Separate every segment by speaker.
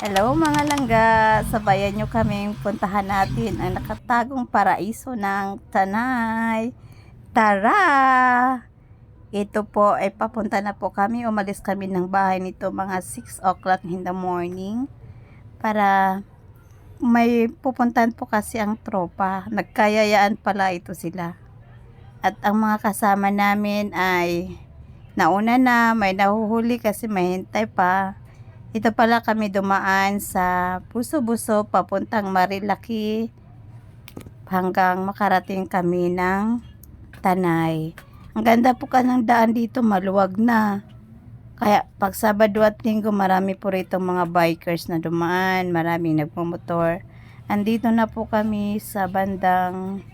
Speaker 1: Hello mga langga, sabayan nyo kaming puntahan natin ang nakatagong paraiso ng Tanay. Tara! Ito po ay papunta na po kami, umalis kami ng bahay nito mga 6 o'clock in the morning para may pupuntahan po kasi ang tropa. Nagkayayaan pala ito sila. At ang mga kasama namin ay nauna na, may nahuhuli kasi may hintay pa. Ito pala kami dumaan sa Buso-Buso papuntang Marilaki hanggang makarating kami ng Tanay. Ang ganda po ka ng daan dito, maluwag na. Kaya pag Sabado at Linggo marami po rito mga bikers na dumaan, maraming nagmumotor. Andito na po kami sa bandang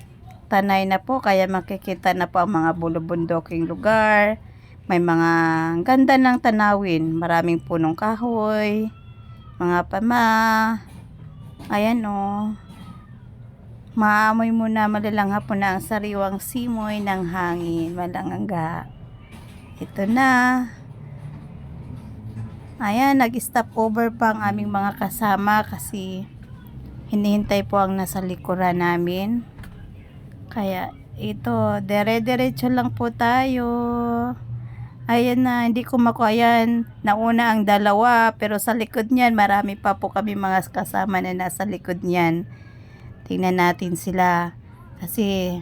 Speaker 1: Tanay na po, kaya makikita na po ang mga bulubundoking lugar. May mga ganda ng tanawin, maraming punong kahoy, mga ayan o, maamoy mo na malalangha po na ang sariwang simoy ng hangin, malanganga. Ito na, ayan, nag-stop over pa ang aming mga kasama kasi hinihintay po ang nasa likuran namin. Kaya ito, dire-diretso lang po tayo. Ayan na, hindi ko makuha yan. Nauna ang dalawa, pero sa likod niyan, marami pa po kami mga kasama na nasa likod niyan. Tingnan natin sila. Kasi,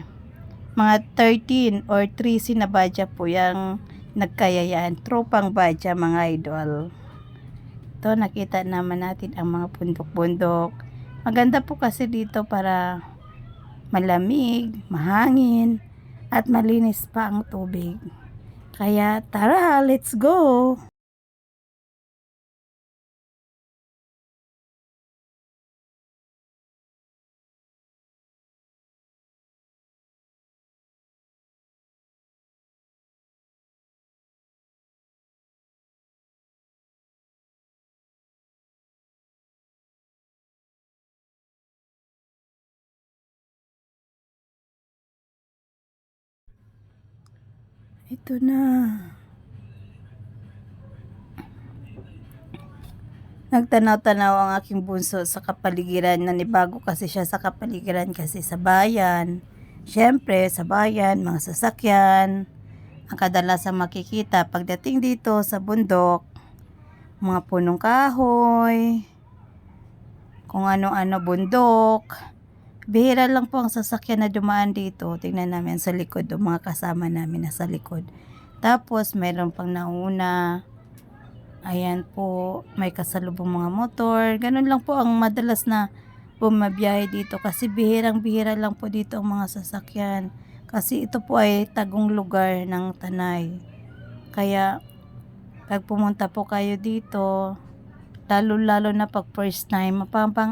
Speaker 1: mga 13 or 13 na badya po yung nagkayayaan. Tropang badya, mga idol. Ito, nakita naman natin ang mga bundok-bundok. Maganda po kasi dito para malamig, mahangin, at malinis pa ang tubig. Kaya tara, let's go! Ito na. Nagtanaw-tanaw ang aking bunso sa kapaligiran. Nanibago kasi siya sa kapaligiran kasi sa bayan. Siyempre, sa bayan, mga sasakyan. Ang kadalasang makikita pagdating dito sa bundok, mga punong kahoy, kung ano-ano bundok. Bihira lang po ang sasakyan na dumaan dito. Tingnan namin sa likod, o mga kasama namin nasa likod. Tapos, mayroon pang nauna. Ayan po, may kasalubong mga motor. Ganun lang po ang madalas na bumabiyahe dito. Kasi bihirang-bihira lang po dito ang mga sasakyan. Kasi ito po ay tagong lugar ng Tanay. Kaya, pag pumunta po kayo dito, lalo-lalo na pag first time,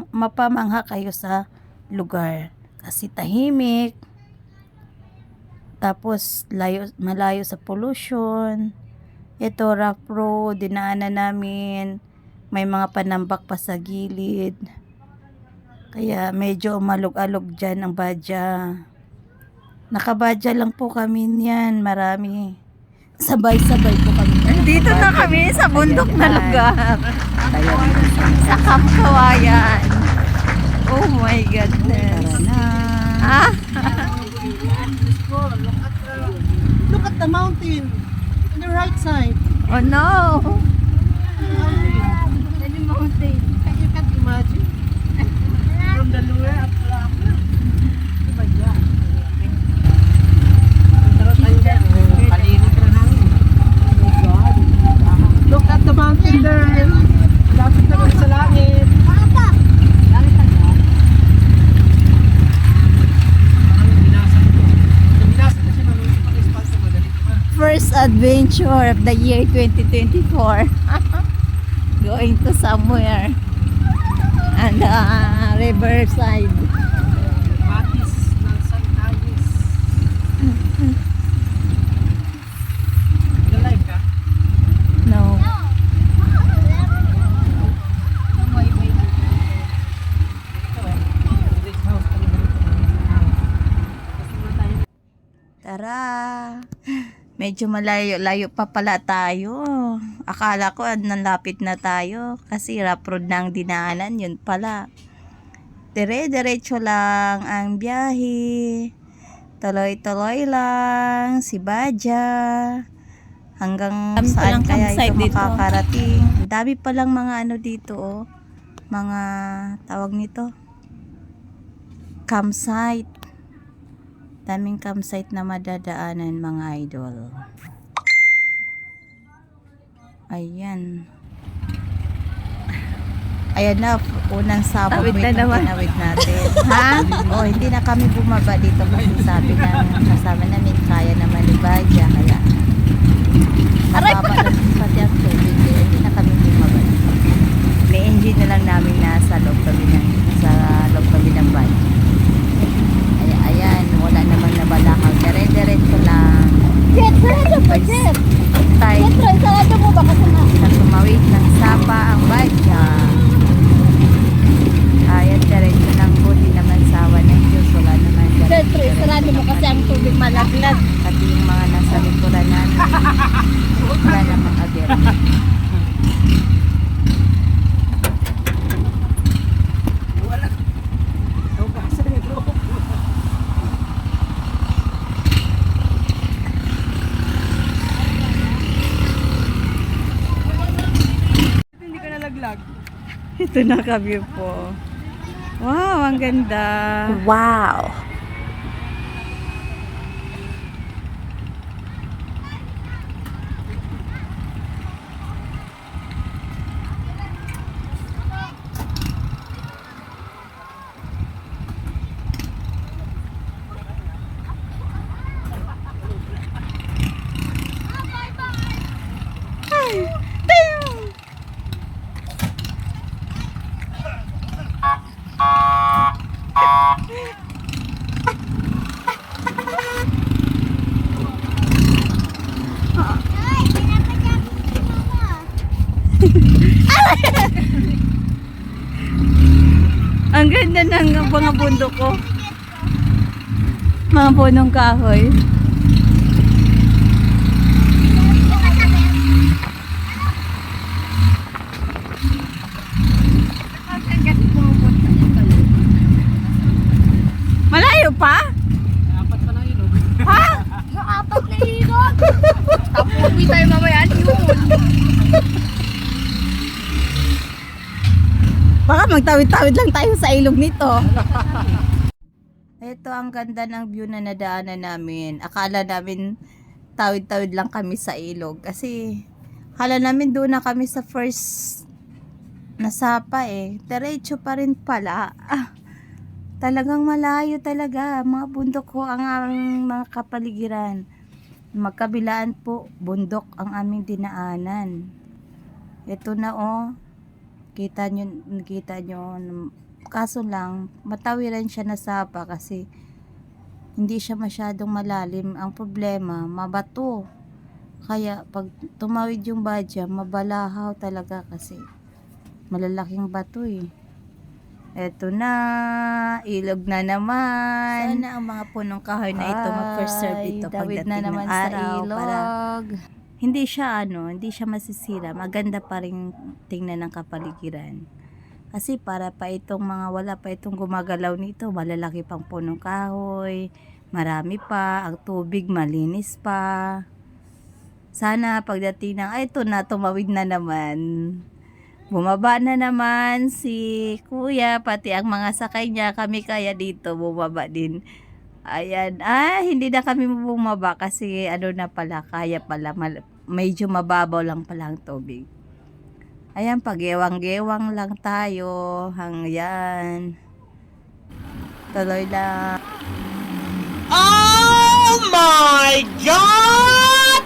Speaker 1: mapamangha kayo sa lugar. Kasi tahimik. Tapos, malayo sa pollution. Ito, rough road, dinaanan namin. May mga panambak pa sa gilid. Kaya medyo umalog-alog dyan ang badya. Nakabadya lang po kami niyan, marami. Sabay-sabay po kami. Nandito na kami sa bundok na lugar. Sa Camp Kawayan. Oh my goodness. Ah?
Speaker 2: Look at the mountain on the right side.
Speaker 1: Oh no!
Speaker 2: Any mountain. You can't imagine. From the lower up to upper. Diba dyan? Look at the mountain there. Lapit na kami sa langit.
Speaker 1: First adventure of the year 2024. Going to somewhere and riverside.
Speaker 2: Batis ng San Agnes. You like ka?
Speaker 1: No. Tara. Medyo malayo-layo pa pala tayo. Akala ko nalapit na tayo kasi rough road na ang dinaanan. Yun pala. Dire-diretso lang ang biyahe. Tuloy-tuloy lang si Badja. Hanggang saan kaya ito makakarating. Ang dami palang mga ano dito oh. Mga tawag nito. Campsite. Daming campsite na madadaanan mga idol. Ayan. Ayan na, unang sabog na tinawid natin. Ha? O, hindi na kami bumaba dito kasi sabi ng kasama namin, kaya naman ni Badja. Kaya, mababa lang pati ang tubig. Kaya hindi na kami bumaba. May engine na lang namin nasa loob kami ng Badja. Ayan, wala namang nabalakaw. Dire-diretso lang.
Speaker 3: Jet, sarado mo, Jet.
Speaker 1: Tayo.
Speaker 3: Jet, sarado mo baka
Speaker 1: Sa tumawid ng sapa ang Badja. Ayan, diretso lang po. Di naman sawa ng Diyos. Wala naman
Speaker 3: Jet, sarado mo kasi ang tubig malaglag.
Speaker 1: Pati yung mga nasa likuran natin. Wala namang agir.
Speaker 2: Hindi ka nalaglag.
Speaker 1: Ito na kami po. Wow, ang ganda. Wow. Ang ganda ng mga bundok ko. Mga punong kahoy. Malayo pa?
Speaker 2: Apat pa na yun, oh.
Speaker 1: Ha?
Speaker 3: Yung apat na ilog. Tapuwi tayo mamaya yun.
Speaker 1: Baka magtawid-tawid lang tayo sa ilog nito. Ito ang ganda ng view na nadaanan namin. Akala namin tawid-tawid lang kami sa ilog. Kasi akala namin doon na kami sa first nasapa eh. Diretso pa rin pala. Talagang malayo talaga. Mga bundok ko ang aming mga kapaligiran. Magkabilaan po, bundok ang aming dinaanan. Ito na oh. Kita nyo. Kaso lang, matawiran siya na sapa kasi hindi siya masyadong malalim. Ang problema, mabato. Kaya pag tumawid yung Badja, mabalahaw talaga kasi malalaking bato eh. Eto na, ilog na naman. Sana ang mga punong kahoy na ito mag-preserve ito pagdating na naman ng araw sa ilog. Hindi siya masisira. Maganda pa rin tingnan ng kapaligiran. Kasi para pa itong mga wala pa itong gumagalaw nito, malalaki pang punong kahoy, marami pa, ang tubig malinis pa. Sana pagdating ng, ito na, tumawid na naman. Bumaba na naman si kuya, pati ang mga sakay niya, kami kaya dito, bumaba din. Ayan, hindi na kami bumaba kasi ano na pala, kaya pala, medyo mababaw lang pala ang tubig. Ayan, pag-gewang-gewang lang tayo, hangyan. Tuloy lang.
Speaker 2: Oh my God!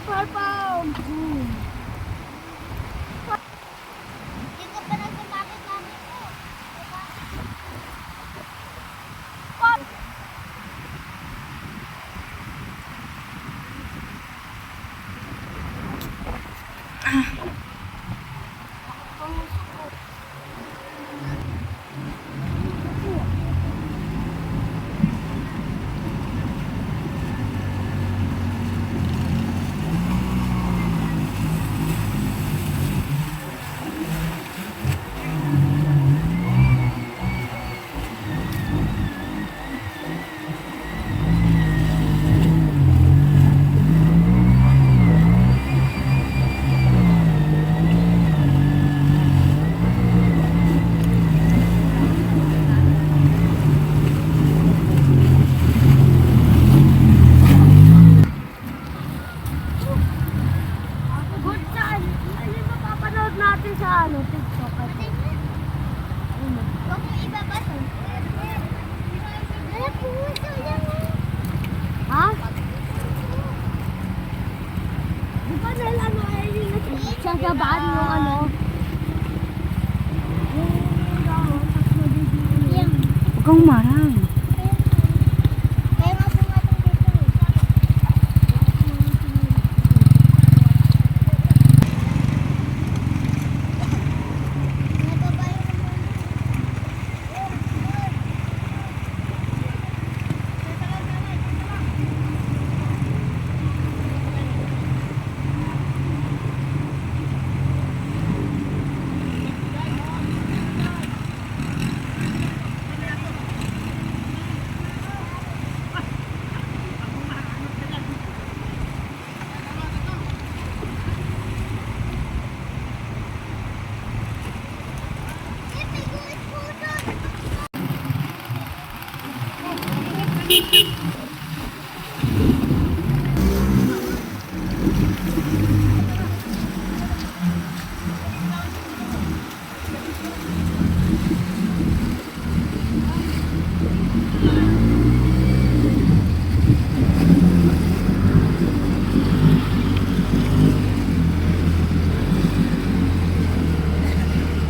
Speaker 3: purple. Hindi ko pa nagsasabi kami ko. Good saan? Ano yung mapapanood natin sa ano, TikTok? Huwag mo ibabasa. Ay, puso yan. Ha? Di ba nila ano ay yung sasabaan yung ano? Yung
Speaker 1: Huwag kang marang.
Speaker 3: kaya nga po nga itong dito. Nababayo naman.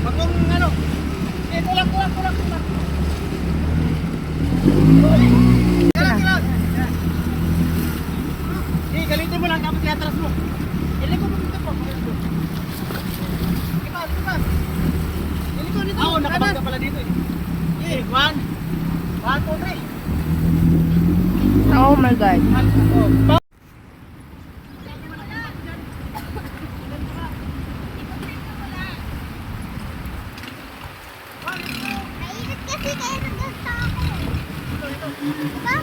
Speaker 2: Wag mong ano. Eh, tulak. Tulak. Eh, galitin mo lang tapos iatras mo. Iliko mo dito po. Lipas. Iliko dito. Ako, nakabangga pala dito eh. Eh, 1, 2, 3.
Speaker 1: Oh my God.
Speaker 2: Oh,
Speaker 3: Mainit kasi kaya nagasta ako. Diba?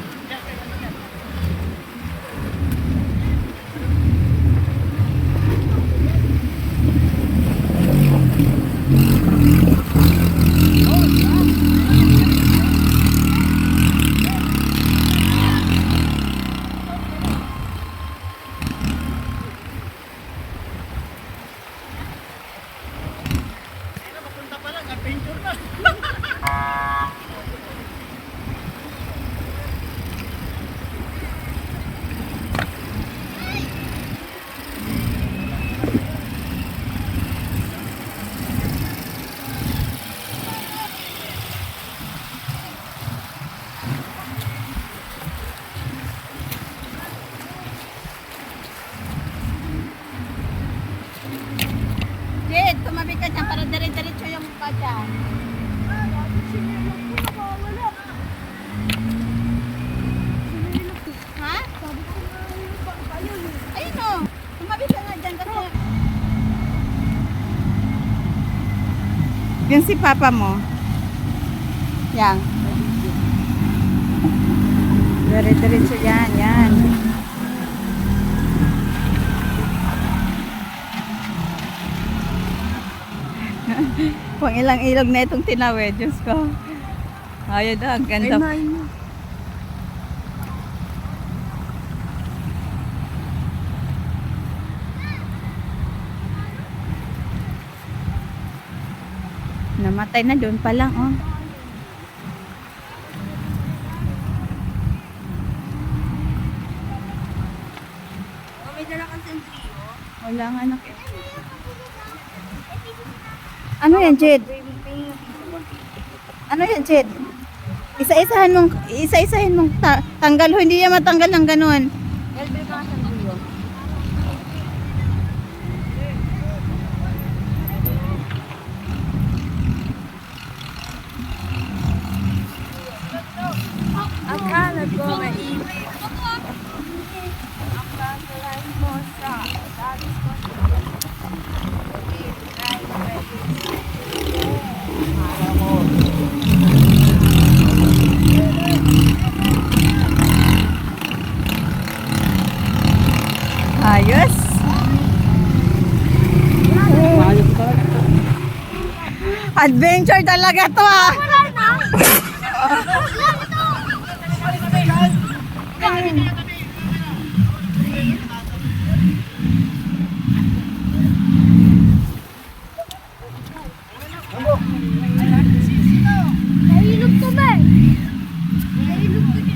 Speaker 2: papunta pa lang, adventure na.
Speaker 1: Jed, tumabi ka dyan para dire-diretso yung mukha dyan. Ha? Ayun o. Tumabi ka nga dyan kasi. Yan si papa mo. Yan. Dire-diretso yan. Kung ilang ilog na itong tinawid, Diyos ko. Ayun na, ang ganda. Namatay na doon pa lang, oh.
Speaker 3: May dala
Speaker 1: Wala nga na. Ano yan, Jed? Ano yan, Jed? Isa-isahin mong tanggal. Hindi yan matanggal ng ganun.
Speaker 3: Akala ko maibig.
Speaker 1: Ayos.
Speaker 2: Ayos talaga.
Speaker 1: Adventure talaga to ah.
Speaker 3: Nahilog to ba eh? Nahilog to din.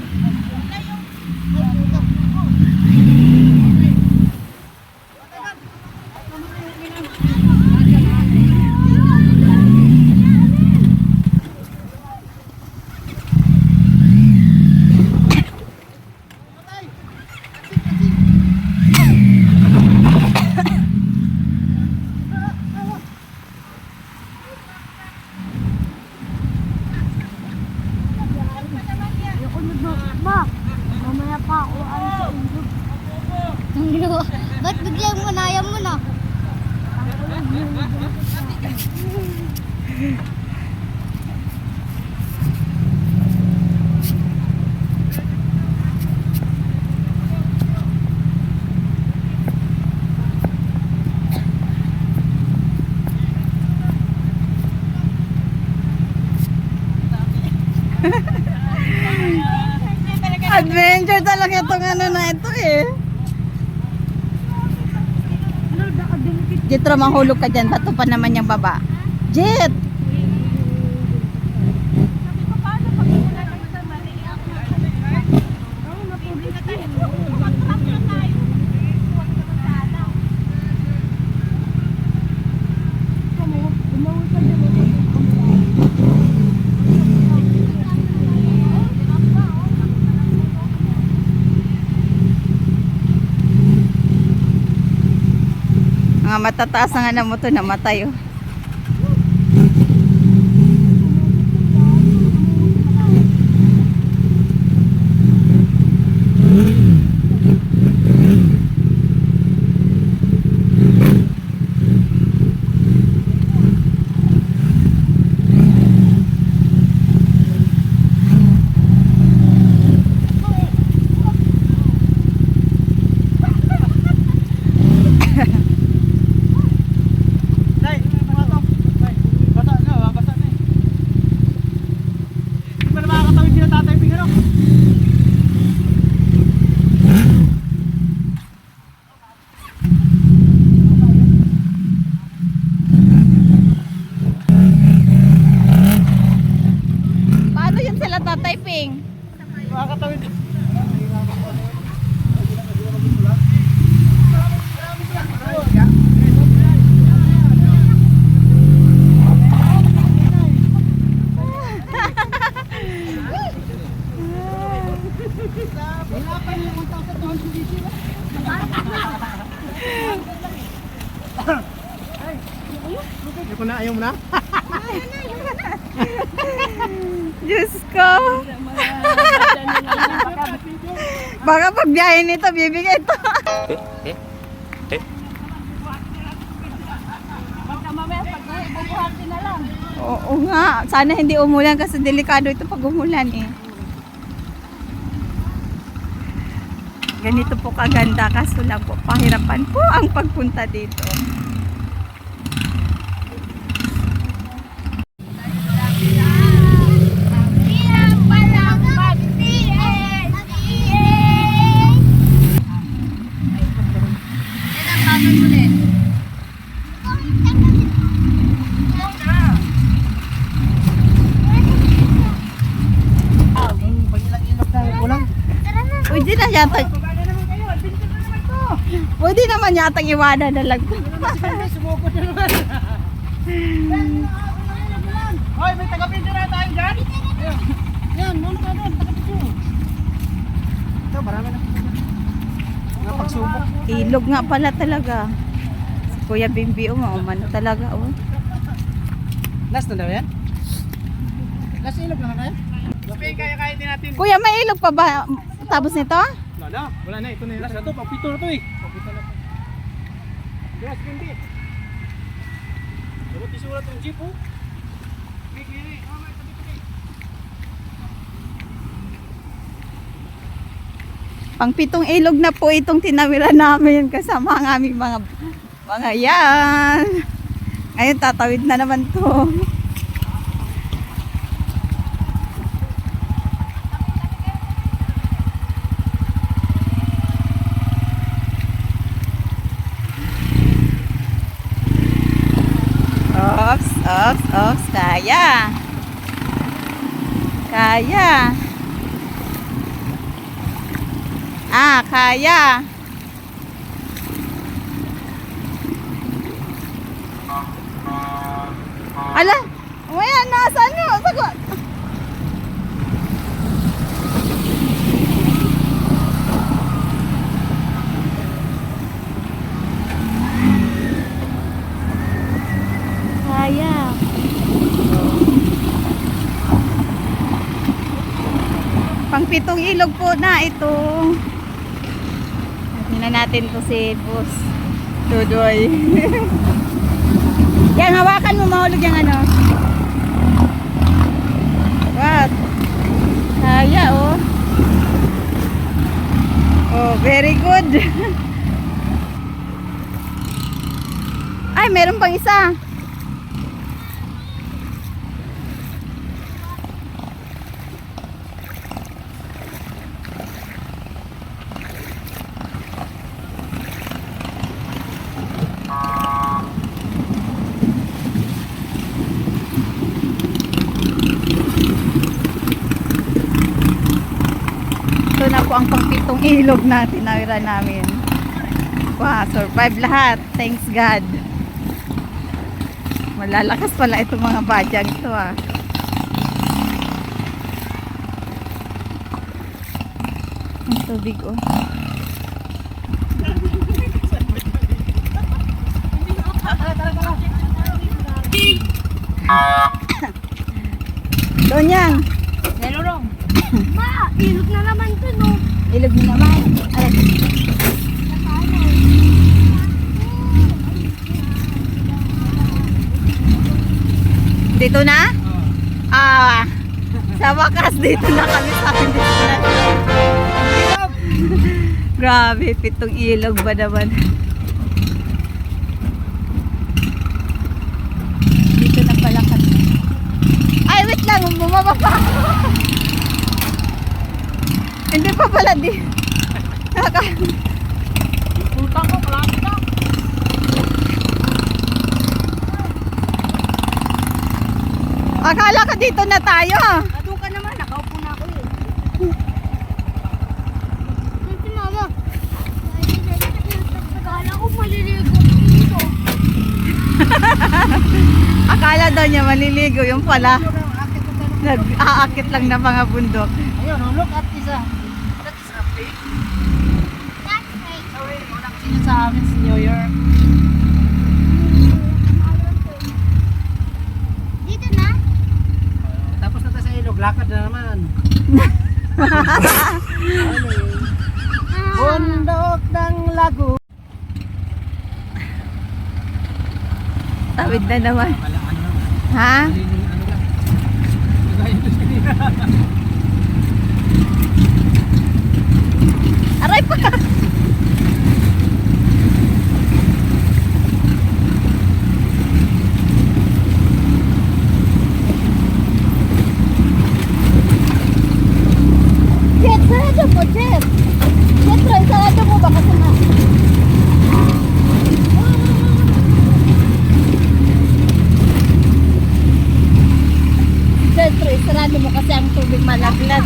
Speaker 3: Ayoko na ba? Mamaya pa ako ano sa ilog. Ba't biglang manaya mo na?
Speaker 1: Adventure talaga itong ano na ito eh. Jetro, manghulog ka dyan. Bato pa naman yung baba. Jet! Mga matataas na nga na mo ito, namatay oh.
Speaker 2: Nay, mga to. Nay, basa na, basa na eh. Hindi pa na makakatawid sila Tatay Ping, ano?
Speaker 1: Paano yun sila Tatay Ping?
Speaker 2: Makakatawid. Hindi ko na, ayaw mo na?
Speaker 1: Diyos ko. Baka pag biyahe nito, bibigay ito. Oo nga. Sana hindi umulan kasi delikado ito pag umulan eh. Ganito po kaganda, kaso lang po pahirapan po ang pagpunta dito.
Speaker 3: Hirap palang mag-CS!
Speaker 1: Pwede na yata. Pwede Pwede naman yatang iwanan na lang.
Speaker 2: Sumukot na naman. Hoy, may taga-pindira tayo dyan. Ayan. Yan, muna ka doon. Taga-pindira. Ito, marami na. Mga pagsubok.
Speaker 1: Ilog nga pala talaga. Si Kuya Bimbi, umano talaga. Oh.
Speaker 2: Last na daw yan? Last ilog na tayo? Spain, kaya din natin.
Speaker 1: Kuya, may ilog pa ba tapos nito?
Speaker 2: Wala na, ito na yun. Last na to, pagpito na to eh. Pagpito na to. Yes, hindi. Dapat isulat yung jeep oh.
Speaker 1: Pang-pitong ilog na po itong tinawiran namin kasama ang aming mga yan. Ngayon tatawid na naman to. Ops, kaya. Kaya. Kaya. Ala, umaya, nasaan nyo? Sagot. Kaya. Pang-pitong ilog po na ito. Tingnan natin to si Boss Dudoy. Yan, hawakan mo, mahulog yung ano. What? Kaya, oh. Oh, very good. Ay, meron pang isa. Ito na po ang pang-pitong ilog na tinawira namin. Wow, survive lahat. Thanks God. Malalakas pala itong mga badyang ito ah. Ang tubig oh. Doon yan.
Speaker 3: Nalulong. Ma, ilog na naman to, no?
Speaker 1: Ilog mo naman. Ay. Dito na? Sa wakas dito na kami sa akin. Dito na. Grabe, pitong ilog ba naman? Dito na pala kami. Ay, wait lang, bumaba pa ako. Hindi pa pala di.
Speaker 2: Pulta ko, malapit na.
Speaker 1: Akala ka dito na tayo.
Speaker 3: Doon ka naman, nakaupo na ako eh. Si Mama. Akala ko maliligo dito.
Speaker 1: Akala daw niya maliligo. Yung pala, nag-aakit lang ng mga bundok.
Speaker 2: Ayun, oh, look at this. That is a fake.
Speaker 3: That's right.
Speaker 2: Sorry, wala kasi yun sa amin sa New York.
Speaker 3: Dito na?
Speaker 2: Tapos na tayo sa ilog, lakad na naman. Bundok ng lago.
Speaker 1: Tawid na naman. Ha? Aray pa! Jet, sarado mo, Jet! Jet, try, sarado mo baka sana. Jet, try, sarado mo kasi ang tubig malaglag.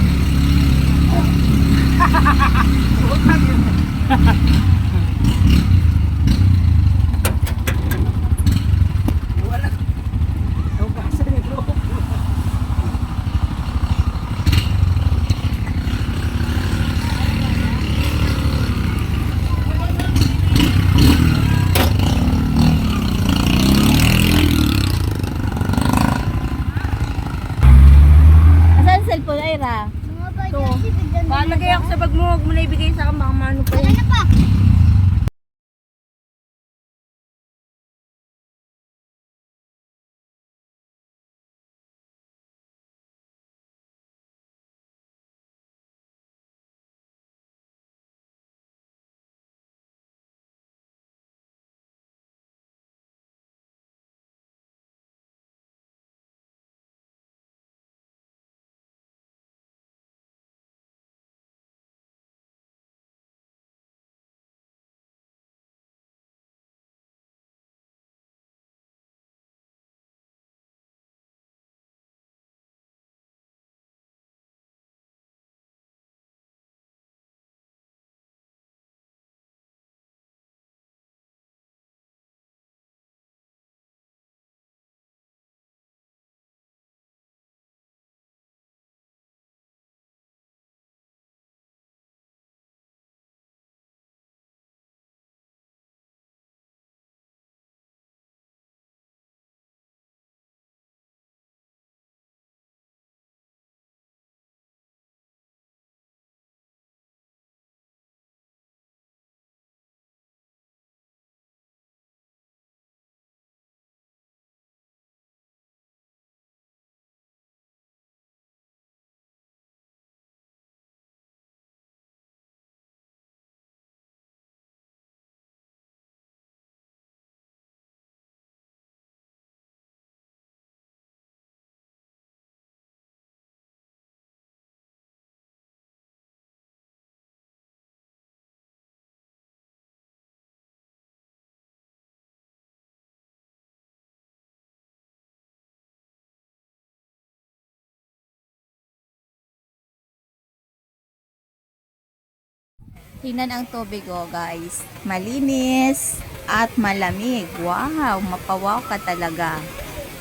Speaker 1: Tingnan ang tubig oh guys. Malinis at malamig. Wow, mapawaw ka talaga.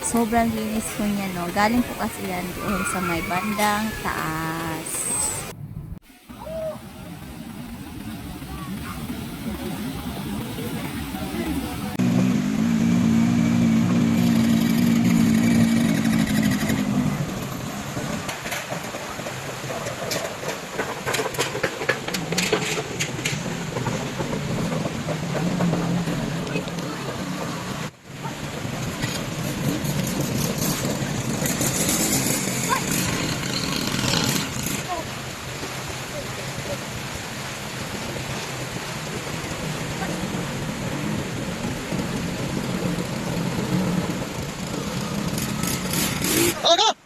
Speaker 1: Sobrang linis po niya no. Galing po kasi yan doon sa may bandang taas.
Speaker 2: Oh, no!